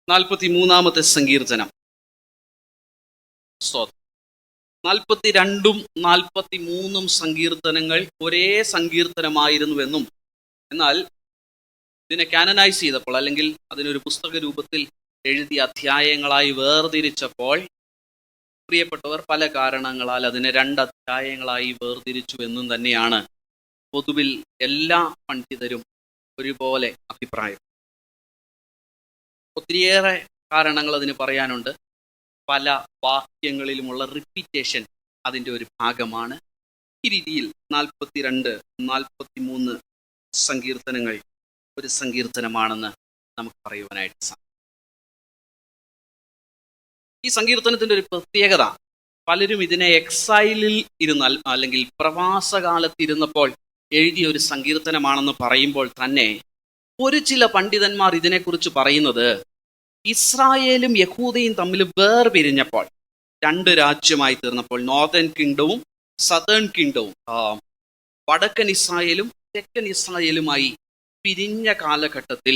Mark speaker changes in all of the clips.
Speaker 1: 43-ാമത്തെ സങ്കീർത്തനം. 42-ഉം 43-ഉം സങ്കീർത്തനങ്ങൾ ഒരേ സങ്കീർത്തനമായിരുന്നുവെന്നും, എന്നാൽ ഇതിനെ കാനനൈസ് ചെയ്തപ്പോൾ, അല്ലെങ്കിൽ അതിനൊരു പുസ്തക രൂപത്തിൽ എഴുതിയ അധ്യായങ്ങളായി വേർതിരിച്ചപ്പോൾ, പ്രിയപ്പെട്ടവർ പല കാരണങ്ങളാൽ അതിനെ 2 അധ്യായങ്ങളായി വേർതിരിച്ചു എന്നും തന്നെയാണ് പൊതുവിൽ എല്ലാ പണ്ഡിതരും ഒരുപോലെ അഭിപ്രായം. ഒത്തിരിയേറെ കാരണങ്ങൾ അതിന് പറയാനുണ്ട്. പല വാക്യങ്ങളിലുമുള്ള റിപ്പീറ്റേഷൻ അതിൻ്റെ ഒരു ഭാഗമാണ്. ഈ രീതിയിൽ 42, 43 സങ്കീർത്തനങ്ങൾ ഒരു സങ്കീർത്തനമാണെന്ന് നമുക്ക് പറയുവാനായിട്ട് സാധിക്കും. ഈ സങ്കീർത്തനത്തിൻ്റെ ഒരു പ്രത്യേകത, പലരും ഇതിനെ എക്സൈലിൽ ഇരുന്നാൽ, അല്ലെങ്കിൽ പ്രവാസകാലത്തിരുന്നപ്പോൾ എഴുതിയ ഒരു സങ്കീർത്തനമാണെന്ന് പറയുമ്പോൾ തന്നെ ചില പണ്ഡിതന്മാർ ഇതിനെക്കുറിച്ച് പറയുന്നത്, ഇസ്രായേലും യഹൂദയും തമ്മിൽ വേർപിരിഞ്ഞപ്പോൾ, 2 രാജ്യമായി തീർന്നപ്പോൾ, നോർത്തേൺ കിങ്ഡവും സതേൺ കിങ്ഡവും, വടക്കൻ ഇസ്രായേലും തെക്കൻ ഇസ്രായേലുമായി പിരിഞ്ഞ കാലഘട്ടത്തിൽ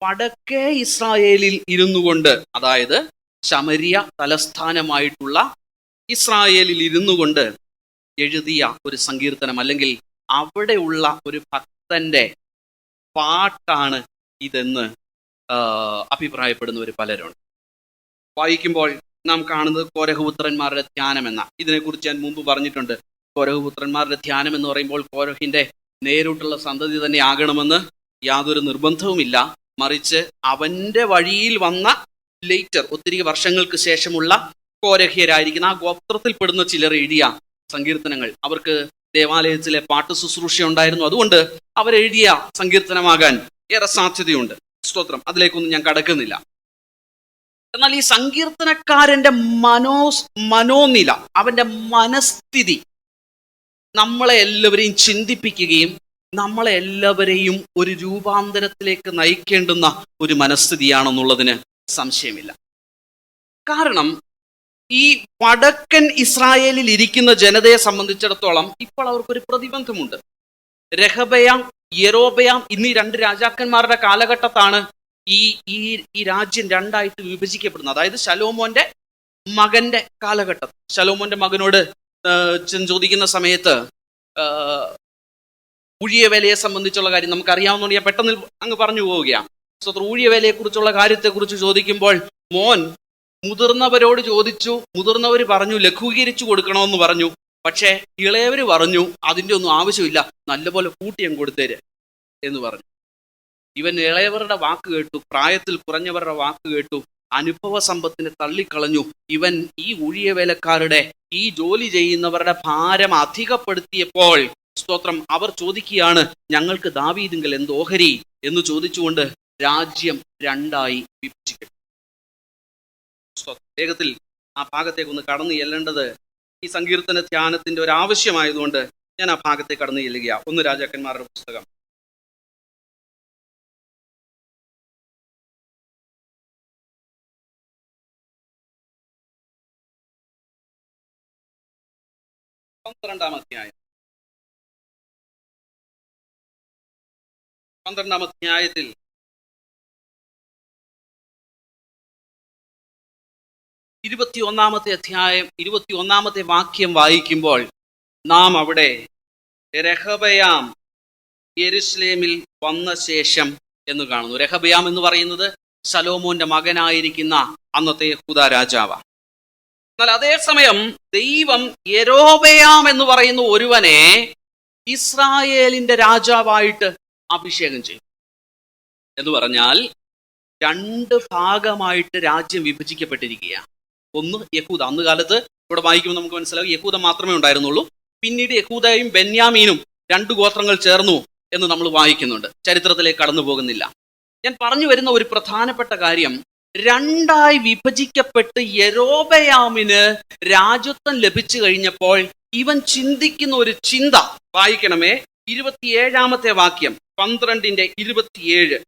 Speaker 1: വടക്കേ ഇസ്രായേലിൽ ഇരുന്നു കൊണ്ട്, അതായത് ശമരിയ തലസ്ഥാനമായിട്ടുള്ള ഇസ്രായേലിൽ ഇരുന്നു കൊണ്ട് എഴുതിയ ഒരു സങ്കീർത്തനം, അല്ലെങ്കിൽ അവിടെയുള്ള ഒരു ഭക്തന്റെ പാട്ടാണ് ഇതെന്ന് അഭിപ്രായപ്പെടുന്നവർ പലരുണ്ട്. വായിക്കുമ്പോൾ നാം കാണുന്നത് കോരഹപുത്രന്മാരുടെ ധ്യാനം എന്ന, ഇതിനെക്കുറിച്ച് ഞാൻ മുമ്പ് പറഞ്ഞിട്ടുണ്ട്. കോരഹപുത്രന്മാരുടെ ധ്യാനം എന്ന് പറയുമ്പോൾ കോരഹിന്റെ നേരിട്ടുള്ള സന്തതി തന്നെ ആകണമെന്ന് യാതൊരു നിർബന്ധവുമില്ല. മറിച്ച് അവന്റെ വഴിയിൽ വന്ന ലേറ്റർ, ഒത്തിരി വർഷങ്ങൾക്ക് ശേഷമുള്ള കോരഹ്യരായിരിക്കുന്ന ആ ഗോത്രത്തിൽപ്പെടുന്ന ചിലർ എഴുതിയ സങ്കീർത്തനങ്ങൾ. അവർക്ക് ദേവാലയത്തിലെ പാട്ട് ശുശ്രൂഷ ഉണ്ടായിരുന്നു. അതുകൊണ്ട് അവരെഴുതിയ സങ്കീർത്തനമാകാൻ ഏറെ സാധ്യതയുണ്ട്. സ്തോത്രം. അതിലേക്കൊന്നും ഞാൻ കടക്കുന്നില്ല. എന്നാൽ ഈ സങ്കീർത്തനക്കാരന്റെ മനോനില, അവന്റെ മനസ്ഥിതി നമ്മളെ എല്ലാവരെയും ചിന്തിപ്പിക്കുകയും നമ്മളെ എല്ലാവരെയും ഒരു രൂപാന്തരത്തിലേക്ക് നയിക്കേണ്ടുന്ന ഒരു മനസ്ഥിതിയാണെന്നുള്ളതിന് സംശയമില്ല. കാരണം ഈ വടക്കൻ ഇസ്രായേലിൽ ഇരിക്കുന്ന ജനതയെ സംബന്ധിച്ചിടത്തോളം ഇപ്പോൾ അവർക്കൊരു പ്രതിബന്ധമുണ്ട്. രഹബയാം, യെരോബയാം എന്നീ 2 രാജാക്കന്മാരുടെ കാലഘട്ടത്താണ് ഈ രാജ്യം 2ആയിട്ട് വിഭജിക്കപ്പെടുന്നത്. അതായത് ശലോമോന്റെ മകന്റെ കാലഘട്ടം. ശലോമോന്റെ മകനോട് ചോദിക്കുന്ന സമയത്ത് ഊഴിയവേലയെ സംബന്ധിച്ചുള്ള കാര്യം നമുക്കറിയാവുന്നതുകൊണ്ട് ഞാൻ പെട്ടെന്ന് അങ്ങ് പറഞ്ഞു പോവുകയാണ്. ഊഴിയവേലയെക്കുറിച്ചുള്ള കാര്യത്തെക്കുറിച്ച് ചോദിക്കുമ്പോൾ മോൻ മുതിർന്നവരോട് ചോദിച്ചു. മുതിർന്നവർ പറഞ്ഞു ലഘൂകരിച്ചു കൊടുക്കണമെന്ന് പറഞ്ഞു. പക്ഷേ ഇളയവർ പറഞ്ഞു അതിൻ്റെ ഒന്നും ആവശ്യമില്ല, നല്ലപോലെ കൂട്ടിയം കൊടുത്തേര് എന്ന് പറഞ്ഞു. ഇവൻ ഇളയവരുടെ വാക്ക് കേട്ടു, പ്രായത്തിൽ കുറഞ്ഞവരുടെ വാക്ക് കേട്ടു, അനുഭവ സമ്പത്തിനെ തള്ളിക്കളഞ്ഞു. ഇവൻ ഈ ഊഴിയവേലക്കാരുടെ, ഈ ജോലി ചെയ്യുന്നവരുടെ ഭാരം അധികപ്പെടുത്തിയപ്പോൾ, സ്തോത്രം, അവർ ചോദിക്കുകയാണ്, ഞങ്ങൾക്ക് ദാവീദിങ്കൽ എന്ത് ഓഹരി എന്ന് ചോദിച്ചുകൊണ്ട് രാജ്യം 2ആയി വിഭജിക്കും. വേഗത്തിൽ ആ ഭാഗത്തേക്ക് ഒന്ന് കടന്നു ചെല്ലേണ്ടത് ഈ സങ്കീർത്തന ധ്യാനത്തിന്റെ ഒരു ആവശ്യമായതുകൊണ്ട് ഞാൻ ആ ഭാഗത്തേക്ക് കടന്നു ചെല്ലുക. 1 രാജാക്കന്മാരുടെ പുസ്തകം. പന്ത്രണ്ടാം അധ്യായത്തിൽ 21-ാമത്തെ അധ്യായം 21-ാമത്തെ വാക്യം വായിക്കുമ്പോൾ നാം അവിടെ രഹബയാം യെരുശലേമിൽ വന്ന ശേഷം എന്ന് കാണുന്നു. രഹബയാം എന്ന് പറയുന്നത് ശലോമോന്റെ മകനായിരിക്കുന്ന അന്നത്തെ യഹൂദ രാജാവാണ്. എന്നാൽ അതേസമയം ദൈവം യെരോബയാം എന്ന് പറയുന്ന ഒരുവനെ ഇസ്രായേലിന്റെ രാജാവായിട്ട് അഭിഷേകം ചെയ്തു. എന്ന് പറഞ്ഞാൽ 2 ഭാഗമായിട്ട് രാജ്യം വിഭജിക്കപ്പെട്ടിരിക്കുകയാണ്. ഒന്ന് യഹൂദ. അന്ന് കാലത്ത് ഇവിടെ വായിക്കുമ്പോൾ നമുക്ക് മനസ്സിലാവും യഹൂദ മാത്രമേ ഉണ്ടായിരുന്നുള്ളൂ. പിന്നീട് യഹൂദയും ബെന്യാമീനും 2 ഗോത്രങ്ങൾ ചേർന്നു എന്ന് നമ്മൾ വായിക്കുന്നുണ്ട്. ചരിത്രത്തിലേക്ക് കടന്നു പോകുന്നില്ല. ഞാൻ പറഞ്ഞു വരുന്ന ഒരു പ്രധാനപ്പെട്ട കാര്യം, 2ആയി വിഭജിക്കപ്പെട്ട് യെരോബയാമിന് രാജത്വം ലഭിച്ചു കഴിഞ്ഞപ്പോൾ ഇവൻ ചിന്തിക്കുന്ന ഒരു ചിന്ത വായിക്കണമേ. 27-ാമത്തെ വാക്യം, 12:27.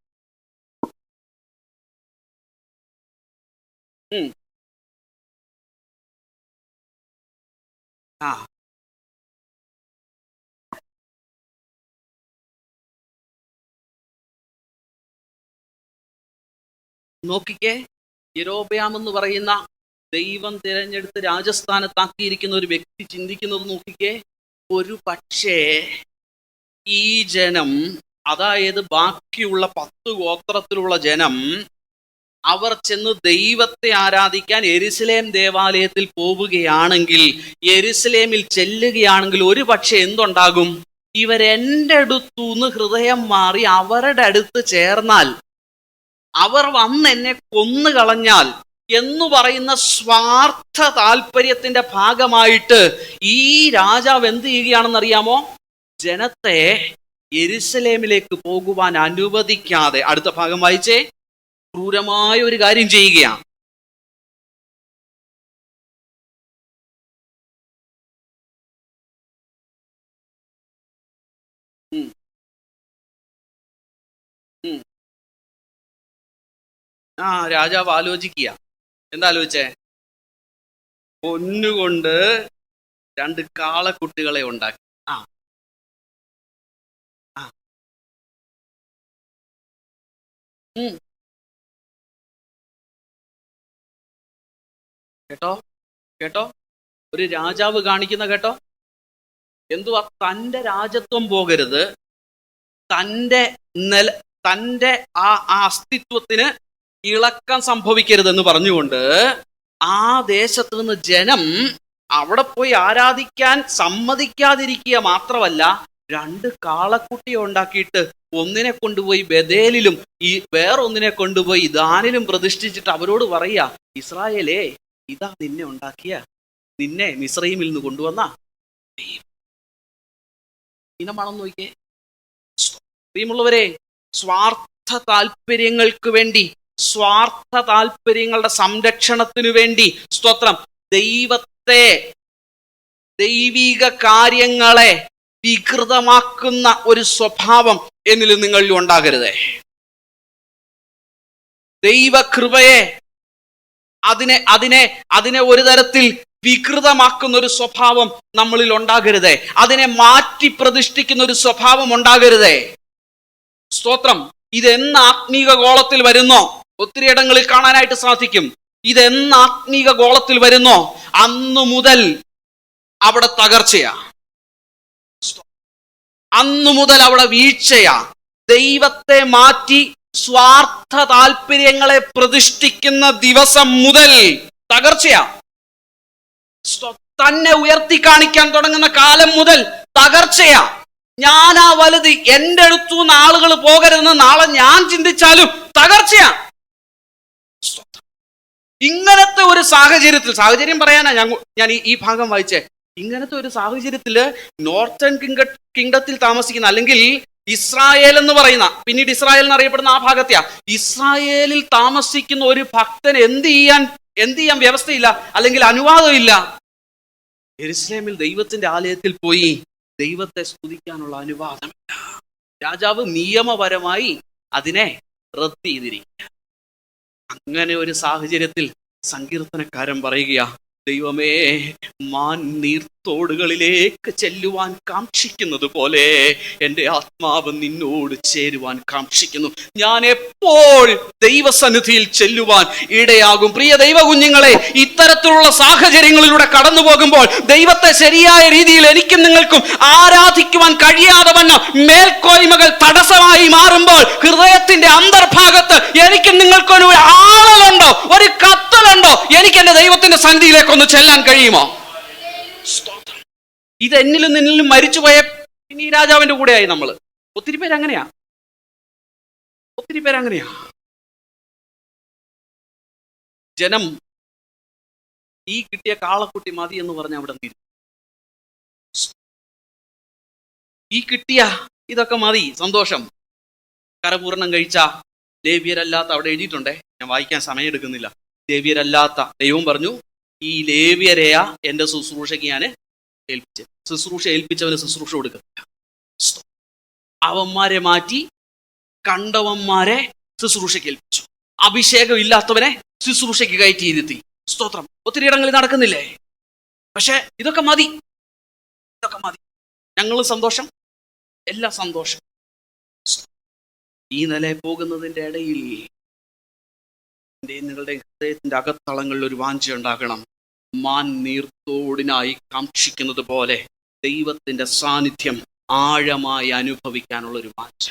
Speaker 1: നോക്കിക്കേ, യൊരോബെയാം എന്ന് പറയുന്ന ദൈവം തിരഞ്ഞെടുത്ത് രാജസ്ഥാനത്താക്കിയിരിക്കുന്ന ഒരു വ്യക്തി ചിന്തിക്കുന്നത് നോക്കിക്കേ. ഒരു പക്ഷേ ഈ ജനം, അതായത് ബാക്കിയുള്ള 10 ഗോത്രത്തിലുള്ള ജനം, അവർ ചെന്ന് ദൈവത്തെ ആരാധിക്കാൻ യെരുശലേം ദേവാലയത്തിൽ പോവുകയാണെങ്കിൽ, യെരുശലേമിൽ ചെല്ലുകയാണെങ്കിൽ, ഒരു പക്ഷെ എന്തുണ്ടാകും? ഇവരെൻ്റെ അടുത്തുനിന്ന് ഹൃദയം മാറി അവരുടെ അടുത്ത് ചേർന്നാൽ, അവർ വന്ന് എന്നെ കൊന്നുകളഞ്ഞാൽ എന്ന് പറയുന്ന സ്വാർത്ഥ താല്പര്യത്തിന്റെ ഭാഗമായിട്ട് ഈ രാജാവ് എന്ത് ചെയ്യുകയാണെന്നറിയാമോ? ജനത്തെ യെരുശലേമിലേക്ക് പോകുവാൻ അനുവദിക്കാതെ, അടുത്ത ഭാഗം വായിച്ചേ, ക്രൂരമായ ഒരു കാര്യം ചെയ്യുകയാണ്. രാജാവ് ആലോചിക്കുക. എന്താ ആലോചിച്ചേ? പൊന്നുകൊണ്ട് 2 കാളക്കുട്ടികളെ ഉണ്ടാക്കി. കേട്ടോ കേട്ടോ, ഒരു രാജാവ് കാണിക്കുന്ന കേട്ടോ എന്തുവാ? തൻ്റെ രാജത്വം പോകരുത്, തൻ്റെ ആ അസ്തിത്വത്തിന് ഇളക്കം സംഭവിക്കരുതെന്ന് പറഞ്ഞുകൊണ്ട് ആ ദേശത്ത് നിന്ന് ജനം അവിടെ പോയി ആരാധിക്കാൻ സമ്മതിക്കാതിരിക്കുക മാത്രമല്ല, 2 കാളക്കുട്ടിയെ ഉണ്ടാക്കിയിട്ട് ഒന്നിനെ കൊണ്ടുപോയി ബഥേലിലും വേറൊന്നിനെ കൊണ്ടുപോയി ദാനിലും പ്രതിഷ്ഠിച്ചിട്ട് അവരോട് പറയാ, ഇസ്രായേലേ, ഇതാ നിന്നെ ഉണ്ടാക്കിയ, നിന്നെ മിസ്രയീമിൽ നിന്ന് കൊണ്ടുവന്ന ഇനമാണെന്ന് നോക്കിയേ. പ്രിയമുള്ളവരെ, സ്വാർത്ഥ താല്പര്യങ്ങൾക്ക് വേണ്ടി, സ്വാർത്ഥ താല്പര്യങ്ങളുടെ സംരക്ഷണത്തിനു വേണ്ടി, സ്തോത്രം, ദൈവിക കാര്യങ്ങളെ വികൃതമാക്കുന്ന ഒരു സ്വഭാവം എന്നിൽ നിങ്ങളിൽ ഉണ്ടാകരുതേ. ദൈവകൃപയെ അതിനെ ഒരു തരത്തിൽ വികൃതമാക്കുന്ന ഒരു സ്വഭാവം നമ്മളിൽ ഉണ്ടാകരുതേ. അതിനെ മാറ്റി പ്രതിഷ്ഠിക്കുന്ന ഒരു സ്വഭാവം ഉണ്ടാകരുതേ. സ്തോത്രം. ഇതെന്ന് ആത്മീക ഗോളത്തിൽ വരുന്നോ? ഒത്തിരി ഇടങ്ങളിൽ കാണാനായിട്ട് സാധിക്കും. ഇതെന്ന് ആത്മീക ഗോളത്തിൽ വരുന്നോ, അന്നു മുതൽ അവിടെ തകർച്ചയാ, അന്നു മുതൽ അവിടെ വീഴ്ചയാ. ദൈവത്തെ മാറ്റി സ്വാർത്ഥ താല്പര്യങ്ങളെ പ്രതിഷ്ഠിക്കുന്ന ദിവസം മുതൽ തകർച്ചയാ. തന്നെ ഉയർത്തി കാണിക്കാൻ തുടങ്ങുന്ന കാലം മുതൽ തകർച്ചയാ. ഞാനാ വലുത്, എൻ്റെ അടുത്തുനിന്ന് ആളുകൾ പോകരുതെന്ന് നാളെ ഞാൻ ചിന്തിച്ചാലും തകർച്ചയാ. ഇങ്ങനത്തെ ഒരു സാഹചര്യം പറയാനാ ഞാൻ ഈ ഭാഗം വായിച്ചേ. ഇങ്ങനത്തെ ഒരു സാഹചര്യത്തില് നോർത്തേൺ കിങ്ഡത്തിൽ താമസിക്കുന്ന, അല്ലെങ്കിൽ ഇസ്രായേൽ എന്ന് പറയുന്ന, പിന്നീട് ഇസ്രായേൽ എന്നറിയപ്പെടുന്ന ആ ഭാഗത്തെയാ, ഇസ്രായേലിൽ താമസിക്കുന്ന ഒരു ഭക്തൻ എന്ത് ചെയ്യാൻ വ്യവസ്ഥയില്ല, അല്ലെങ്കിൽ അനുവാദമില്ല. യെരുശലേമിൽ ദൈവത്തിന്റെ ആലയത്തിൽ പോയി ദൈവത്തെ സ്തുതിക്കാനുള്ള അനുവാദമില്ല. രാജാവ് നിയമപരമായി അതിനെ റദ്ദ് ചെയ്തിരിക്കുക. അങ്ങനെ ഒരു സാഹചര്യത്തിൽ സങ്കീർത്തനക്കാരൻ പറയുകയാ, ദൈവമേ, മാൻ നീർത്തോടുകളിലേക്ക് ചെല്ലുവാൻ കാക്ഷിക്കുന്നത് പോലെ എൻ്റെ ആത്മാവ് നിന്നോട് ചേരുവാൻ കാക്ഷിക്കുന്നു. ഞാൻ എപ്പോൾ ദൈവസന്നിധിയിൽ ചെല്ലുവാൻ ഇടയാകും? പ്രിയ ദൈവ കുഞ്ഞുങ്ങളെ, ഇത്തരത്തിലുള്ള സാഹചര്യങ്ങളിലൂടെ കടന്നു പോകുമ്പോൾ ദൈവത്തെ ശരിയായ രീതിയിൽ എനിക്കും നിങ്ങൾക്കും ആരാധിക്കുവാൻ കഴിയാതെ വന്ന മേൽക്കോയ്മകൾ തടസ്സമായി മാറുമ്പോൾ, ഹൃദയത്തിന്റെ അന്തർഭാഗത്ത് എനിക്കും നിങ്ങൾക്കും ഒരു ആളലുണ്ടോ, ഒരു കത്തലുണ്ടോ? എനിക്ക് എൻ്റെ ദൈവത്തിന്റെ സന്നിധിയിലേക്ക് ഒന്ന് ചെല്ലാൻ കഴിയുമോ? ഇത് എന്നിലും നിന്നിലും മരിച്ചുപോയ പിന്നെ ഈ രാജാവിന്റെ കൂടെയായി നമ്മള്. ഒത്തിരി പേരങ്ങനെയാ. ജനം ഈ കിട്ടിയ കാളക്കുട്ടി മതി എന്ന് പറഞ്ഞ അവിടെ നിന്ന് ഈ കിട്ടിയ ഇതൊക്കെ മതി, സന്തോഷം. കരപൂർണം കഴിച്ച ലേവ്യരല്ലാത്ത, അവിടെ എഴുതിയിട്ടുണ്ടേ, ഞാൻ വായിക്കാൻ സമയം എടുക്കുന്നില്ല. ലേവ്യരല്ലാത്ത, ദൈവം പറഞ്ഞു, ഈ ലേവ്യരെയാ എൻ്റെ ശുശ്രൂഷയ്ക്ക് ഞാൻ ഏൽപ്പിച്ചവന് ശുശ്രൂഷ കൊടുക്കുന്നില്ല. അവന്മാരെ മാറ്റി കണ്ടവന്മാരെ ശുശ്രൂഷയ്ക്ക് ഏൽപ്പിച്ചു. അഭിഷേകം ഇല്ലാത്തവനെ ശുശ്രൂഷയ്ക്ക് കയറ്റി ഇരുത്തി. സ്തോത്രം. ഒത്തിരി ഇടങ്ങളിൽ നടക്കുന്നില്ലേ? പക്ഷെ ഇതൊക്കെ മതി. ഞങ്ങളും സന്തോഷം, എല്ലാം സന്തോഷം. ഈ നില പോകുന്നതിൻ്റെ ഇടയിൽ നിങ്ങളുടെ ഹൃദയത്തിന്റെ അകത്തളങ്ങളിൽ ഒരു വാഞ്ച ഉണ്ടാകണം. മാൻ നീർത്തോടിനായി കാക്ഷിക്കുന്നത് പോലെ ദൈവത്തിന്റെ സാന്നിധ്യം ആഴമായി അനുഭവിക്കാനുള്ള ഒരു വാഞ്ച.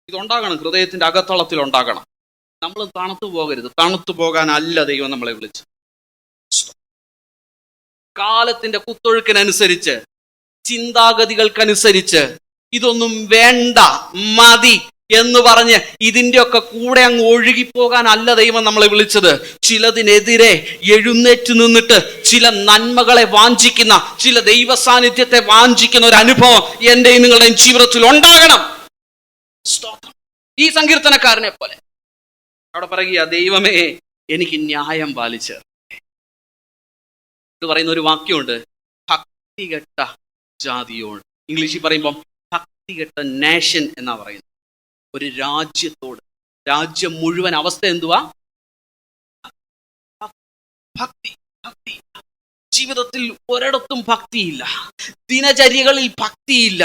Speaker 1: ഇതുണ്ടാകണം, ഹൃദയത്തിന്റെ അകത്തളത്തിൽ ഉണ്ടാകണം. നമ്മൾ തണുത്തു പോകരുത്. തണുത്തു പോകാനല്ല ദൈവം നമ്മളെ വിളിച്ചത്. കാലത്തിന്റെ കുത്തൊഴുക്കിനനുസരിച്ച്, ചിന്താഗതികൾക്കനുസരിച്ച് ഇതൊന്നും വേണ്ട, മതി എന്ന് പറഞ്ഞ് ഇതിൻ്റെയൊക്കെ കൂടെ അങ്ങ് ഒഴുകിപ്പോകാനല്ല ദൈവം നമ്മളെ വിളിച്ചത്. ചിലതിനെതിരെ എഴുന്നേറ്റ് നിന്നിട്ട് ചില നന്മകളെ വാഞ്ചിക്കുന്ന, ചില ദൈവ സാന്നിധ്യത്തെ വാഞ്ചിക്കുന്ന ഒരു അനുഭവം എൻ്റെയും നിങ്ങളുടെയും ജീവിതത്തിൽ ഉണ്ടാകണം. ഈ സങ്കീർത്തനക്കാരനെ പോലെ അവിടെ പറയുക, ദൈവമേ എനിക്ക് ന്യായം പാലിച്ച്. ഇത് പറയുന്ന ഒരു വാക്യമുണ്ട്, ഭക്തികെട്ട ജാതിയോട്. ഇംഗ്ലീഷിൽ പറയുമ്പോൾ ഭക്തികെട്ട നേഷൻ എന്നാ പറയുന്നത്. ഒരു രാജ്യത്തോട്, രാജ്യം മുഴുവൻ അവസ്ഥ എന്തുവാ? ഭക്തി. ഭക്തി ജീവിതത്തിൽ ഒരിടത്തും ഭക്തിയില്ല. ദിനചര്യകളിൽ ഭക്തിയില്ല,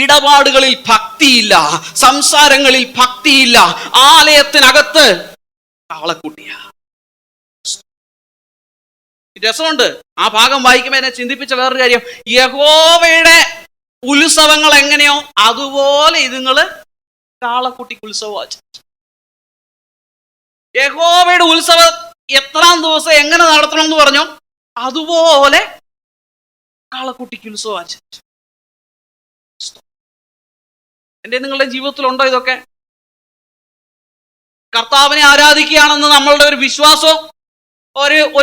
Speaker 1: ഇടപാടുകളിൽ ഭക്തിയില്ല, സംസാരങ്ങളിൽ ഭക്തിയില്ല. ആലയത്തിനകത്ത് കാളക്കുട്ടിയ. രസമുണ്ട് ആ ഭാഗം വായിക്കുമ്പോൾ എന്നെ ചിന്തിപ്പിച്ച വേറൊരു കാര്യം, യഹോവയുടെ ഉത്സവങ്ങൾ എങ്ങനെയോ അതുപോലെ ഇതുങ്ങള് കാളക്കുട്ടിക്ക് ഉത്സവം. യഹോവയുടെ ഉത്സവം എത്രാം ദിവസം എങ്ങനെ നടത്തണം എന്ന് പറഞ്ഞോ അതുപോലെ കാളക്കുട്ടിക്ക് ഉത്സവം ആചരിച്ചു. എൻ്റെ നിങ്ങളുടെ ജീവിതത്തിലുണ്ടോ ഇതൊക്കെ? കർത്താവിനെ ആരാധിക്കുകയാണെന്ന് നമ്മളുടെ ഒരു വിശ്വാസം,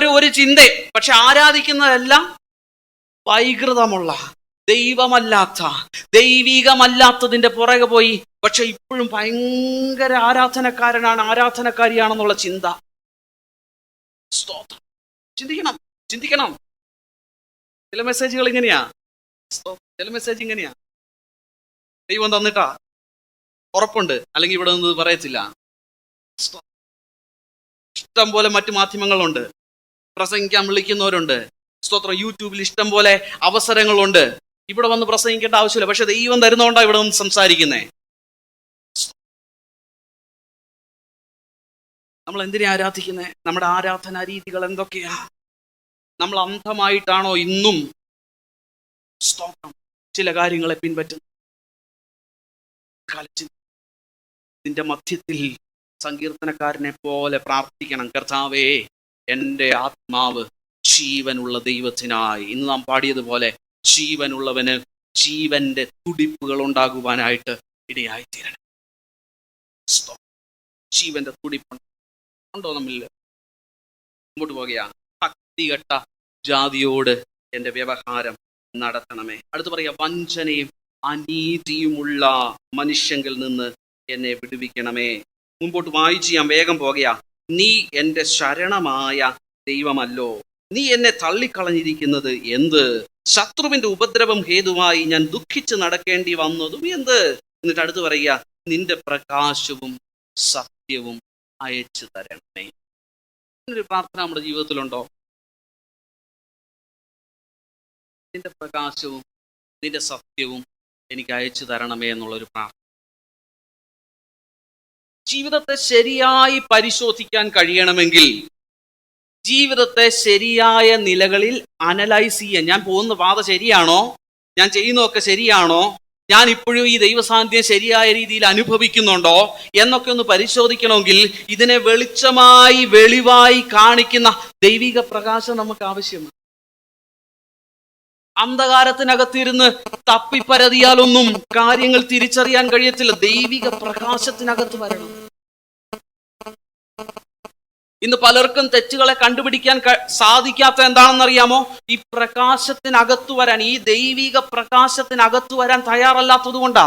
Speaker 1: ഒരു ചിന്ത. പക്ഷെ ആരാധിക്കുന്നതെല്ലാം വൈകൃതമുള്ള, ദൈവമല്ലാത്ത, ദൈവികമല്ലാത്തതിന്റെ പുറകെ പോയി. പക്ഷെ ഇപ്പോഴും ഭയങ്കര ആരാധനക്കാരിയാണെന്നുള്ള ചിന്ത. സ്തോത്രം. ചിന്തിക്കണം. ചില മെസ്സേജുകൾ ഇങ്ങനെയാ, ചില മെസ്സേജ് ഇങ്ങനെയാ. ദൈവം തന്നിട്ടാ ഉറപ്പുണ്ട്, അല്ലെങ്കിൽ ഇവിടെ നിന്ന് പറയത്തില്ല. ഇഷ്ടം പോലെ മറ്റു മാധ്യമങ്ങളുണ്ട്, പ്രസംഗിക്കാൻ വിളിക്കുന്നവരുണ്ട്. സ്തോത്രം. യൂട്യൂബിൽ ഇഷ്ടം പോലെ അവസരങ്ങളുണ്ട്. ഇവിടെ വന്ന് പ്രസംഗിക്കേണ്ട ആവശ്യമില്ല. പക്ഷെ ദൈവം തരുന്നോണ്ടാ ഇവിടെ വന്ന് സംസാരിക്കുന്നേ. നമ്മൾ എന്തിനെ ആരാധിക്കുന്നേ? നമ്മുടെ ആരാധനാ രീതികൾ എന്തൊക്കെയാ? നമ്മൾ അന്ധമായിട്ടാണോ ഇന്നും സ്തോത്രം ചില കാര്യങ്ങളെ പിൻപറ്റുന്നത്? ഇതിന്റെ മധ്യത്തിൽ സങ്കീർത്തനക്കാരനെ പോലെ പ്രാർത്ഥിക്കണം, കർത്താവേ എൻ്റെ ആത്മാവ് ജീവനുള്ള ദൈവത്തിനായി. ഇന്ന് നാം പാടിയതുപോലെ ജീവനുള്ളവന് ജീവന്റെ തുടിപ്പുകൾ ഉണ്ടാകുവാനായിട്ട് ഇടയായിത്തീരണം. ജീവന്റെ തുടിപ്പുണ്ടോ നമ്മിൽ? മുമ്പോട്ട് പോകുകയാണ്. ഭക്തികെട്ട ജാതിയോട് എൻ്റെ വ്യവഹാരം നടത്തണമേ. അടുത്ത് പറയാ, വഞ്ചനയും അനീതിയുമുള്ള മനുഷ്യങ്കിൽ നിന്ന് എന്നെ വിടുവിക്കണമേ. മുമ്പോട്ട് വായിച്ച് ഞാൻ വേഗം പോകുക. നീ എൻ്റെ ശരണമായ ദൈവമല്ലോ, നീ എന്നെ തള്ളിക്കളഞ്ഞിരിക്കുന്നത് എന്ത്? ശത്രുവിന്റെ ഉപദ്രവം ഹേതുവായി ഞാൻ ദുഃഖിച്ച് നടക്കേണ്ടി വന്നതും എന്ത്? എന്നിട്ട് അടുത്ത് പറയുക, നിന്റെ പ്രകാശവും സത്യവും അയച്ചു തരണമേ. ഒരു പ്രാർത്ഥന നമ്മുടെ ജീവിതത്തിലുണ്ടോ? നിന്റെ പ്രകാശവും നിന്റെ സത്യവും എനിക്ക് അയച്ചു തരണമേ എന്നുള്ളൊരു പ്രാർത്ഥന. ജീവിതത്തെ ശരിയായി പരിശോധിക്കാൻ കഴിയണമെങ്കിൽ, ജീവിതത്തെ ശരിയായ നിലകളിൽ അനലൈസ് ചെയ്യാൻ, ഞാൻ പോകുന്ന പാത ശരിയാണോ, ഞാൻ ചെയ്യുന്നതൊക്കെ ശരിയാണോ, ഞാൻ ഇപ്പോഴും ഈ ദൈവസാന്നിധ്യം ശരിയായ രീതിയിൽ അനുഭവിക്കുന്നുണ്ടോ എന്നൊക്കെ ഒന്ന് പരിശോധിക്കണമെങ്കിൽ ഇതിനെ വെളിച്ചമായി വെളിവായി കാണിക്കുന്ന ദൈവിക പ്രകാശം നമുക്ക് ആവശ്യമാണ്. അന്ധകാരത്തിനകത്തിരുന്ന് തപ്പിപ്പരതിയാലൊന്നും കാര്യങ്ങൾ തിരിച്ചറിയാൻ കഴിയത്തില്ല. ദൈവിക പ്രകാശത്തിനകത്ത് വരണം. ഇന്ന് പലർക്കും തെറ്റുകളെ കണ്ടുപിടിക്കാൻ സാധിക്കാത്ത എന്താണെന്നറിയാമോ? ഈ പ്രകാശത്തിനകത്തു വരാൻ, ഈ ദൈവിക പ്രകാശത്തിനകത്തു വരാൻ തയ്യാറല്ലാത്തത് കൊണ്ടാ.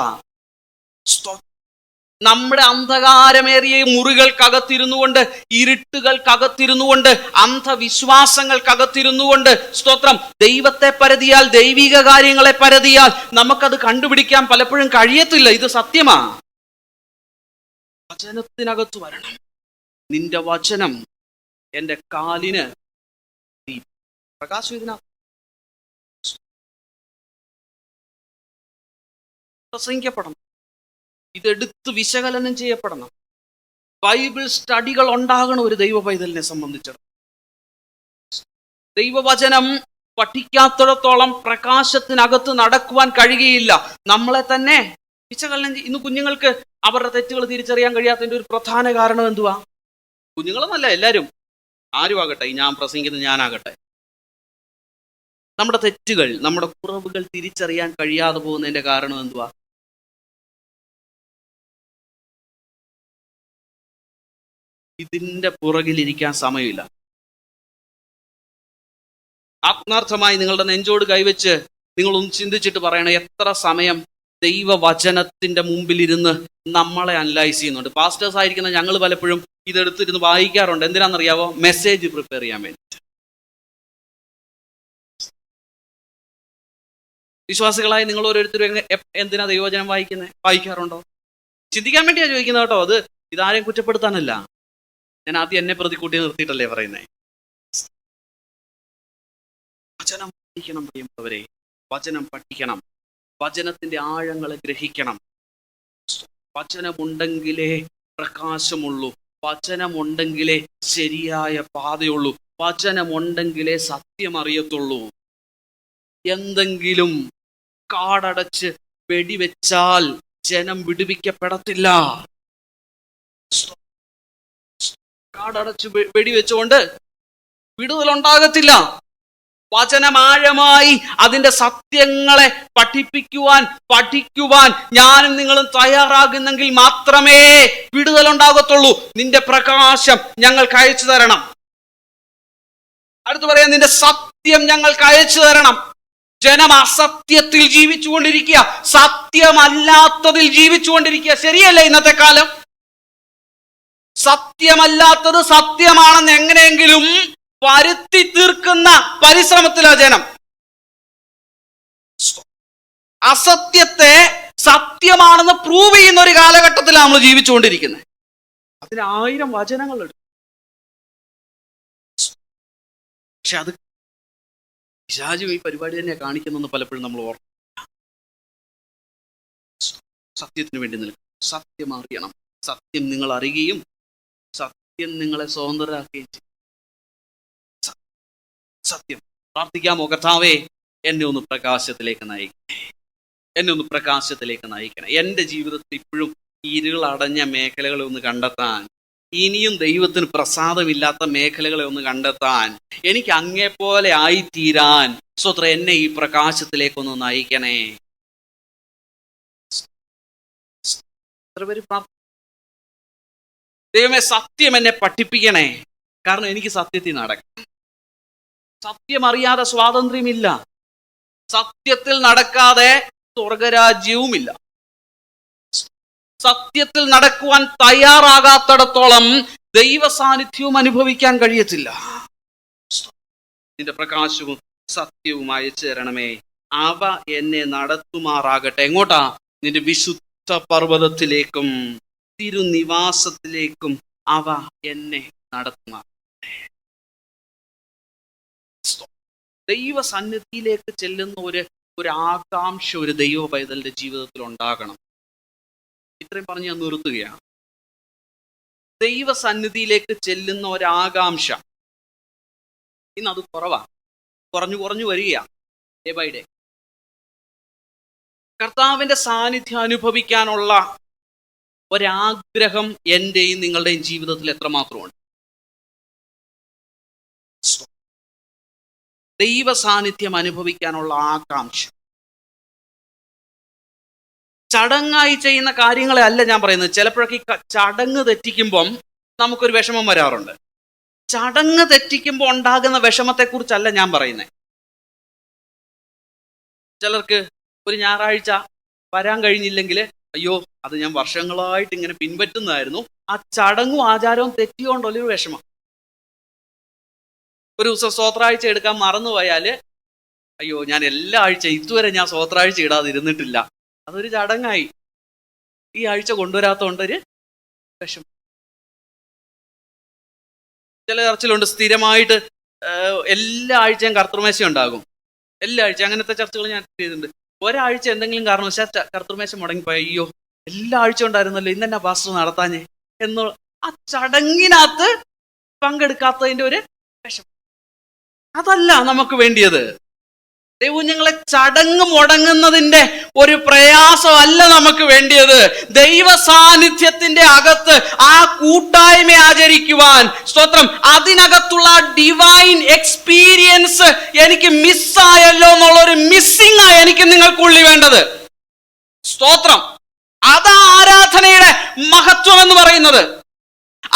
Speaker 1: നമ്മുടെ അന്ധകാരമേറിയ മുറികൾക്കകത്തിരുന്നു കൊണ്ട്, ഇരുട്ടുകൾക്കകത്തിരുന്നു കൊണ്ട്, അന്ധവിശ്വാസങ്ങൾക്കകത്തിരുന്നു കൊണ്ട്, സ്തോത്രം, ദൈവത്തെ പരതിയാൽ, ദൈവിക കാര്യങ്ങളെ പരതിയാൽ നമുക്കത് കണ്ടുപിടിക്കാൻ പലപ്പോഴും കഴിയത്തില്ല. ഇത് സത്യമാ. വചനത്തിനകത്തു വരണം. നിന്റെ വചനം എൻ്റെ കാലിന് പ്രകാശം. ഇതിനകത്ത് പ്രസംഗിക്കപ്പെടണം, ഇതെടുത്ത് വിശകലനം ചെയ്യപ്പെടണം. ബൈബിൾ സ്റ്റഡികൾ ഉണ്ടാകണം ഒരു ദൈവ പൈതലിനെ സംബന്ധിച്ചിടത്തോളം. ദൈവവചനം പഠിക്കാത്തിടത്തോളം പ്രകാശത്തിനകത്ത് നടക്കുവാൻ കഴിയുകയില്ല. നമ്മളെ തന്നെ വിശകലനം ഇന്ന് കുഞ്ഞുങ്ങൾക്ക് അവരുടെ തെറ്റുകൾ തിരിച്ചറിയാൻ കഴിയാത്തതിന്റെ ഒരു പ്രധാന കാരണം എന്തുവാ? കുഞ്ഞുങ്ങളെന്നല്ല, എല്ലാവരും, ആരുമാകട്ടെ, ഞാൻ പ്രസംഗിക്കുന്നത് ഞാനാകട്ടെ, നമ്മുടെ തെറ്റുകൾ, നമ്മുടെ കുറവുകൾ തിരിച്ചറിയാൻ കഴിയാതെ പോകുന്നതിന്റെ കാരണം എന്തുവാ? ഇതിന്റെ പുറകിലിരിക്കാൻ സമയമില്ല. ആത്മാർത്ഥമായി നിങ്ങളുടെ നെഞ്ചോട് കൈവച്ച് നിങ്ങളൊന്ന് ചിന്തിച്ചിട്ട് പറയണം, എത്ര സമയം ദൈവവചനത്തിന്റെ മുമ്പിലിരുന്ന് നമ്മളെ അനലൈസ് ചെയ്യുന്നുണ്ട്. പാസ്റ്റേഴ്സ് ആയിരിക്കുന്ന ഞങ്ങൾ പലപ്പോഴും ഇതെടുത്തിരുന്ന് വായിക്കാറുണ്ട്. എന്തിനാണെന്നറിയാവോ? മെസ്സേജ് പ്രിപ്പയർ ചെയ്യാൻ വേണ്ടി. വിശ്വാസികളായി നിങ്ങൾ ഓരോരുത്തരും എന്തിനാ ദൈവവചനം വായിക്കാറുണ്ടോ? ചിന്തിക്കാൻ വേണ്ടിയാ ചോദിക്കുന്നത് കേട്ടോ. ഇതാരെയും കുറ്റപ്പെടുത്താനല്ല. ഞാൻ ആദ്യം എന്നെ പ്രതിക്കൂട്ടി നിർത്തിയിട്ടല്ലേ പറയുന്നേ. വചനം പഠിക്കണം പ്രിയമുള്ളവരെ, വചനം പഠിക്കണം, വചനത്തിന്റെ ആഴങ്ങളെ ഗ്രഹിക്കണം. വചനമുണ്ടെങ്കിലേ പ്രകാശമുള്ളൂ, വചനമുണ്ടെങ്കിലേ ശരിയായ പാതയുള്ളൂ, വചനമുണ്ടെങ്കിലേ സത്യം അറിയത്തുള്ളൂ. എന്തെങ്കിലും കാടടച്ച് വെടിവെച്ചാൽ ജനം വിടുവിക്കപ്പെടത്തില്ല. കാടടച്ച് വെടിവെച്ചുകൊണ്ട് വിടുതലുണ്ടാകത്തില്ല. വചനമാഴമായി അതിന്റെ സത്യങ്ങളെ പഠിക്കുവാൻ ഞാനും നിങ്ങളും തയ്യാറാകുന്നെങ്കിൽ മാത്രമേ വിടുതലുണ്ടാകത്തുള്ളൂ. നിന്റെ പ്രകാശം ഞങ്ങൾക്ക് അയച്ചു തരണം. അടുത്ത് പറയാം, നിന്റെ സത്യം ഞങ്ങൾക്ക് അയച്ചു തരണം. ജനം അസത്യത്തിൽ ജീവിച്ചുകൊണ്ടിരിക്കുക, സത്യമല്ലാത്തതിൽ ജീവിച്ചുകൊണ്ടിരിക്കുക. ശരിയല്ലേ? ഇന്നത്തെ കാലം സത്യമല്ലാത്തത് സത്യമാണെന്ന് എങ്ങനെയെങ്കിലും വരുത്തി തീർക്കുന്ന പരിശ്രമത്തിലാ ജനം. അസത്യത്തെ സത്യമാണെന്ന് പ്രൂവ് ചെയ്യുന്ന ഒരു കാലഘട്ടത്തിലാണ് നമ്മൾ ജീവിച്ചുകൊണ്ടിരിക്കുന്നത്. അതിന് 1000 വചനങ്ങളുണ്ട്. പക്ഷെ അത് പിശാചും ഈ പരിപാടി തന്നെ കാണിക്കുന്നെന്ന് പലപ്പോഴും നമ്മൾ ഓർക്കും. സത്യത്തിന് വേണ്ടി നിൽക്കും. സത്യം അറിയണം. സത്യം നിങ്ങൾ അറിയുകയും സത്യം നിങ്ങളെ സ്വതന്ത്രരാക്കുകയും ചെയ്യും. സത്യം. പ്രാർത്ഥിക്കാമോ? കർത്താവേ, എന്നെ ഒന്ന് പ്രകാശത്തിലേക്ക് നയിക്കണേ, എന്നെ ഒന്ന് പ്രകാശത്തിലേക്ക് നയിക്കണേ. എൻ്റെ ജീവിതത്തിൽ ഇപ്പോഴും ഇരുളടഞ്ഞ മേഖലകളെ ഒന്ന് കണ്ടെത്താൻ, ഇനിയും ദൈവത്തിന് പ്രസാദമില്ലാത്ത മേഖലകളെ ഒന്ന് കണ്ടെത്താൻ, എനിക്ക് അങ്ങേപ്പോലെ ആയിത്തീരാൻ സ്വത്ര എന്നെ ഈ പ്രകാശത്തിലേക്കൊന്ന് നയിക്കണേ. ദൈവമേ, സത്യം എന്നെ പഠിപ്പിക്കണേ. കാരണം എനിക്ക് സത്യത്തിൽ നടക്കണം. സത്യം അറിയാതെ സ്വാതന്ത്ര്യമില്ല. സത്യത്തിൽ നടക്കാതെ സ്വർഗരാജ്യവുമില്ല. സത്യത്തിൽ നടക്കുവാൻ തയ്യാറാകാത്തിടത്തോളം ദൈവ സാന്നിധ്യവും അനുഭവിക്കാൻ കഴിയത്തില്ല. നിന്റെ പ്രകാശവും സത്യവും അയച്ചു തരണമേ. അവ എന്നെ നടത്തുമാറാകട്ടെ. എങ്ങോട്ടാ? നിന്റെ വിശുദ്ധ പർവ്വതത്തിലേക്കും തിരുനിവാസത്തിലേക്കും അവ എന്നെ നടത്തുമാറാകട്ടെ. ദൈവ സന്നിധിയിലേക്ക് ചെല്ലുന്ന ഒരു ആകാംക്ഷ ഒരു ദൈവ പൈതലിന്റെ ജീവിതത്തിൽ ഉണ്ടാകണം. ഇത്രയും പറഞ്ഞ് ഞാൻ നിർത്തുകയാണ്. ദൈവ സന്നിധിയിലേക്ക് ചെല്ലുന്ന ഒരാകാംക്ഷ ഇന്ന് അത് കുറഞ്ഞു വരികയാണ് ഡേ ബൈ ഡേ. കർത്താവിന്റെ സാന്നിധ്യം അനുഭവിക്കാനുള്ള ഒരാഗ്രഹം എൻ്റെയും നിങ്ങളുടെയും ജീവിതത്തിൽ എത്രമാത്രമുണ്ട്? ദൈവ സാന്നിധ്യം അനുഭവിക്കാനുള്ള ആകാംക്ഷ. ചടങ്ങായി ചെയ്യുന്ന കാര്യങ്ങളെ അല്ല ഞാൻ പറയുന്നത്. ചിലപ്പോഴൊക്കെ ഈ ചടങ്ങ് തെറ്റിക്കുമ്പം നമുക്കൊരു വിഷമം വരാറുണ്ട്. ചടങ്ങ് തെറ്റിക്കുമ്പോൾ ഉണ്ടാകുന്ന വിഷമത്തെക്കുറിച്ചല്ല ഞാൻ പറയുന്നത്. ചിലർക്ക് ഒരു ഞായറാഴ്ച വരാൻ കഴിഞ്ഞില്ലെങ്കിൽ, അയ്യോ അത് ഞാൻ വർഷങ്ങളായിട്ട് ഇങ്ങനെ പിൻപറ്റുന്നതായിരുന്നു, ആ ചടങ്ങും ആചാരവും തെറ്റിയോണ്ടൊരു വിഷമം. ഒരു ദിവസം സ്വോത്രാഴ്ച എടുക്കാൻ മറന്നുപോയാൽ, അയ്യോ ഞാൻ എല്ലാ ആഴ്ച ഇതുവരെ ഞാൻ സ്വോത്രാഴ്ച ഇടാതിരുന്നിട്ടില്ല, അതൊരു ചടങ്ങായി, ഈ ആഴ്ച കൊണ്ടുവരാത്തോണ്ടൊരു വിഷമം. ചില ചർച്ചിലുണ്ട് സ്ഥിരമായിട്ട് എല്ലാ ആഴ്ചയും കർത്തൃമേശ ഉണ്ടാകും. എല്ലാ ആഴ്ച അങ്ങനത്തെ ചർച്ചകൾ ഞാൻ ചെയ്തിട്ടുണ്ട്. ഒരാഴ്ച എന്തെങ്കിലും കാരണവശാൽ കർത്തൃമേശ മുടങ്ങിപ്പോയി, അയ്യോ എല്ലാ ആഴ്ച ഉണ്ടായിരുന്നല്ലോ, ഇന്നെന്നാ പാസ്റ്റർ നടത്താഞ്ഞേ ആ ചടങ്ങിനകത്ത് പങ്കെടുക്കാത്തതിന്റെ ഒരു വിഷമം. അതല്ല നമുക്ക് വേണ്ടിയത്. ദൈവകുഞ്ഞുങ്ങളെ, ചടങ്ങ് മുടങ്ങുന്നതിന്റെ ഒരു പ്രയാസമല്ല നമുക്ക് വേണ്ടിയത്. ദൈവ സാന്നിധ്യത്തിന്റെ അകത്ത് ആ കൂട്ടായ്മ ആചരിക്കുവാൻ, സ്തോത്രം, അതിനകത്തുള്ള ഡിവൈൻ എക്സ്പീരിയൻസ് എനിക്ക് മിസ്സായല്ലോ എന്നുള്ളൊരു മിസ്സിംഗ് ആ എനിക്ക് നിങ്ങൾക്കുള്ളിൽ വേണ്ടത്. സ്തോത്രം. അതാ ആരാധനയുടെ മഹത്വം എന്ന് പറയുന്നത്.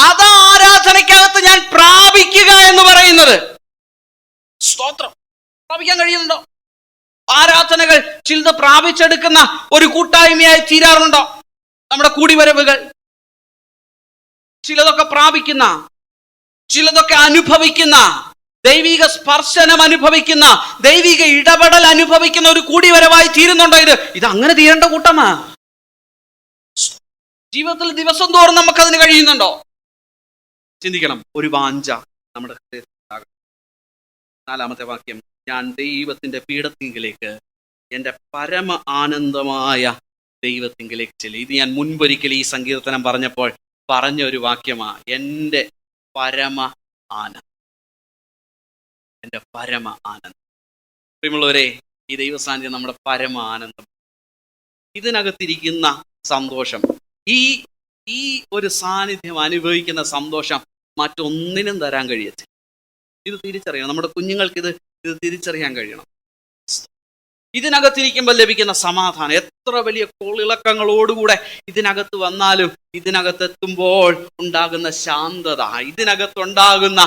Speaker 1: അതാ ആരാധനയ്ക്കകത്ത് ഞാൻ പ്രാപിക്കുക എന്ന് പറയുന്നത്. സ്തോത്രം. പ്രാപിക്കാൻ കഴിയുന്നുണ്ടോ? ആരാധനകൾ ചിലത് പ്രാപിച്ചെടുക്കുന്ന ഒരു കൂട്ടായ്മയായി തീരാറുണ്ടോ? നമ്മുടെ കൂടിവരവുകൾ ചിലതൊക്കെ പ്രാപിക്കുന്ന, ചിലതൊക്കെ അനുഭവിക്കുന്ന, ദൈവിക സ്പർശനം അനുഭവിക്കുന്ന, ദൈവിക ഇടപെടൽ അനുഭവിക്കുന്ന ഒരു കൂടിവരവായി തീരുന്നുണ്ടോ? ഇത് അങ്ങനെ തീരേണ്ട കൂട്ടമാ. ജീവിതത്തിൽ ദിവസം തോറും നമുക്കതിന് കഴിയുന്നുണ്ടോ? ചിന്തിക്കണം. ഒരു വാഞ്ച നമ്മുടെ ഹൃദയത്തിൽ. 4-ാമത്തെ വാക്യം, ഞാൻ ദൈവത്തിന്റെ പീഠത്തിങ്കിലേക്ക്, എൻ്റെ പരമ ആനന്ദമായ ദൈവത്തിങ്കിലേക്ക് ചെല്ലും. ഇത് ഞാൻ മുൻപൊരിക്കൽ ഈ സങ്കീർത്തനം പറഞ്ഞപ്പോൾ പറഞ്ഞ ഒരു വാക്യമാ. എൻ്റെ പരമ ആനന്ദം, എൻ്റെ പരമ ആനന്ദം. പ്രിയമുള്ളവരെ, ഈ ദൈവസാന്നിധ്യം നമ്മുടെ പരമ ആനന്ദം. ഇതിനകത്തിരിക്കുന്ന സന്തോഷം, ഈ ഒരു സാന്നിധ്യം അനുഭവിക്കുന്ന സന്തോഷം മറ്റൊന്നിനും തരാൻ കഴിയത്തില്ല. ഇത് തിരിച്ചറിയണം. നമ്മുടെ കുഞ്ഞുങ്ങൾക്ക് ഇത് തിരിച്ചറിയാൻ കഴിയണം. ഇതിനകത്തിരിക്കുമ്പോൾ ലഭിക്കുന്ന സമാധാനം എത്ര വലിയ കോളിളക്കങ്ങളോടുകൂടെ ഇതിനകത്ത് വന്നാലും, ഇതിനകത്തെത്തുമ്പോൾ ഉണ്ടാകുന്ന ശാന്തത, ഇതിനകത്തുണ്ടാകുന്ന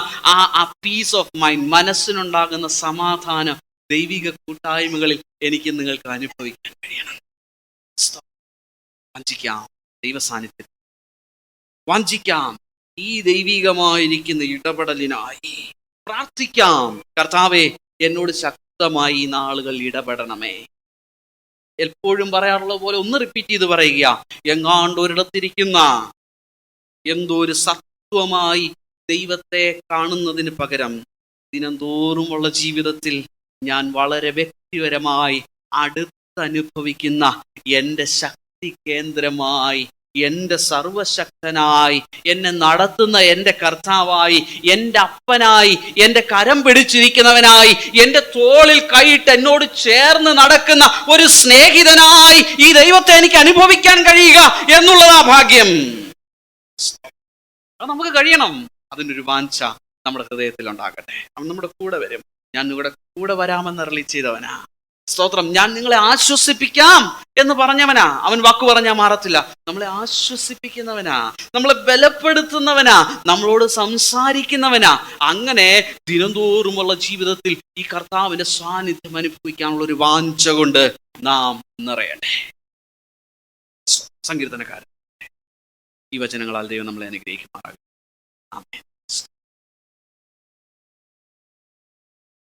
Speaker 1: ആ പീസ് ഓഫ് മൈൻഡ്, മനസ്സിനുണ്ടാകുന്ന സമാധാനം ദൈവിക കൂട്ടായ്മകളിൽ എനിക്ക് നിങ്ങൾക്ക് അനുഭവിക്കാൻ കഴിയണം. വഞ്ചിക്കാം ദൈവസാന്നിധ്യം, വഞ്ചിക്കാം ഈ ദൈവികമായിരിക്കുന്ന ഇടപെടലിനായി. പ്രാർത്ഥിക്കാം, കർത്താവേ എന്നോട് ശക്തമായി ഈ നാളുകൾ ഇടപെടണമേ. എപ്പോഴും പറയാറുള്ള പോലെ ഒന്ന് റിപ്പീറ്റ് ചെയ്ത് പറയുക. എങ്ങാണ്ട് ഒരിടത്തിരിക്കുന്ന എന്തോ ഒരു സത്വമായി ദൈവത്തെ കാണുന്നതിന് പകരം ദിനംതോറുമുള്ള ജീവിതത്തിൽ ഞാൻ വളരെ വ്യക്തിപരമായി അടുത്തനുഭവിക്കുന്ന എൻ്റെ ശക്തി കേന്ദ്രമായി, എൻ്റെ സർവശക്തനായി, എന്നെ നടത്തുന്ന എൻ്റെ കർത്താവായി, എൻ്റെ അപ്പനായി, എൻ്റെ കരം പിടിച്ചിരിക്കുന്നവനായി, എൻ്റെ തോളിൽ കൈയിട്ട് എന്നോട് ചേർന്ന് നടക്കുന്ന ഒരു സ്നേഹിതനായി ഈ ദൈവത്തെ എനിക്ക് അനുഭവിക്കാൻ കഴിയുക എന്നുള്ളതാ ഭാഗ്യം. അത് നമുക്ക് കഴിയണം. അതിനൊരു വാഞ്ച നമ്മുടെ ഹൃദയത്തിൽ ഉണ്ടാകട്ടെ. അവൻ നമ്മുടെ കൂടെ വരും. ഞാൻ നിങ്ങളുടെ കൂടെ വരാമെന്ന് അരുളി ചെയ്തവനാ. സ്തോത്രം. ഞാൻ നിങ്ങളെ ആശ്വസിപ്പിക്കാം എന്ന് പറഞ്ഞവനാ. അവൻ വാക്ക് പറഞ്ഞാൽ മാറത്തില്ല. നമ്മളെ ആശ്വസിപ്പിക്കുന്നവനാ, നമ്മളെ ബലപ്പെടുത്തുന്നവനാ, നമ്മളോട് സംസാരിക്കുന്നവനാ. അങ്ങനെ ദിനംതോറുമുള്ള ജീവിതത്തിൽ ഈ കർത്താവിന്റെ സാന്നിധ്യം അനുഭവിക്കാനുള്ള ഒരു വാഞ്ച കൊണ്ട് നാം നിറയട്ടെ. സങ്കീർത്തനക്കാരൻ ഈ വചനങ്ങളാൽ ദൈവം നമ്മളെ അനുഗ്രഹിക്കുമാറാകും. ആമേൻ.